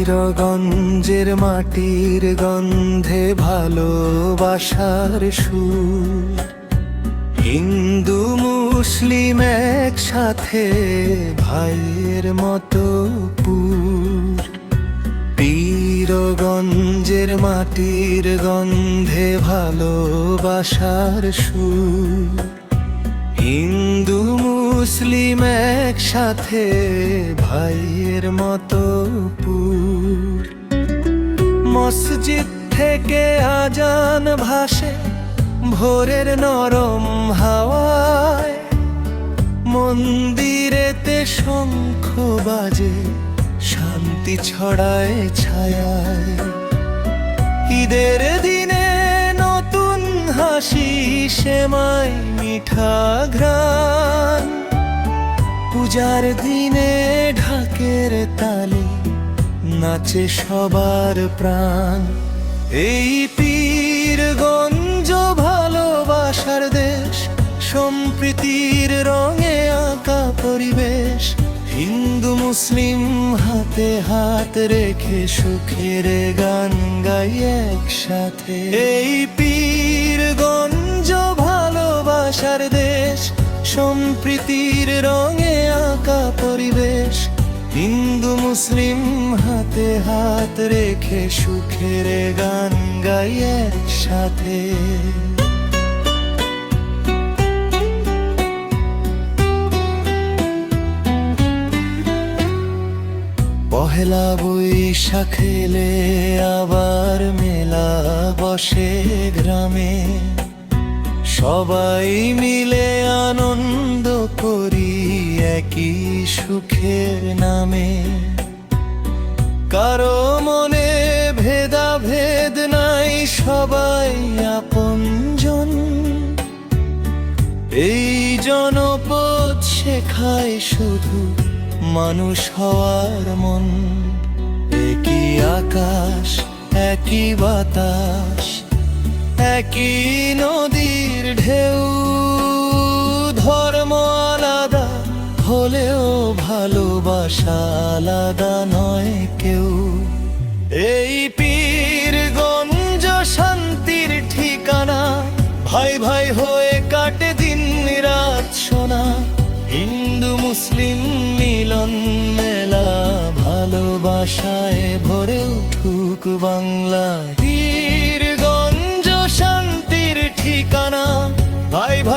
পীরগঞ্জের মাটির গন্ধে ভালোবাসার সুর, হিন্দু মুসলিম একসাথে ভাইয়ের মতো পুর। পীরগঞ্জের মাটির গন্ধে ভালোবাসার সুর, হিন্দু মুসলিম একসাথে ভাইয়ের মতো পুর। মসজিদ থেকে আজান ভাসে ভোরের নরম হাওয়ায়, মন্দিরেতে শঙ্খ বাজে শান্তি ছড়ায় ছায়ায়। ঈদের দিনে নতুন হাসি সেমাই মিঠা ঘ্রাণ, পূজার দিনে ঢাকের তালে নাচে সবার প্রাণ। এই পীরগঞ্জ ভালোবাসার দেশ, সম্প্রীতির রঙে আঁকা পরিবেশ। হিন্দু মুসলিম হাতে হাত রেখে সুখের গান গাই একসাথে। এই পীরগঞ্জ ভালোবাসার দেশ, সম্প্রীতির রঙে আঁকা পরিবেশ। হিন্দু মুসলিম হাতে হাত রেখে সুখের গান গাই একসাথে। পহেলা বৈশাখ এলে আবার মেলা বসে গ্রামে, সবাই মিলে আনন্দ করি একই সুখের নামে। কারো মনে ভেদাভেদ নাই, সবাই আপনজন। এই জনপদ শেখায় শুধু মানুষ হওয়ার মন। একই আকাশ একই বাতাস, একই নদীর ঢেউ। ধর্ম আলাদা হলেও ভালোবাসা আলাদা নয় কেউ। এই পীরগঞ্জ শান্তির ঠিকানা, ভাই ভাই হয়ে কাটে দিন রাত সোনা। হিন্দু মুসলিম মিলন মেলা, ভালোবাসায় ভরে উঠুক বাংলা। পীরগঞ্জ শান্তির ঠিকানা, ভাই ভাই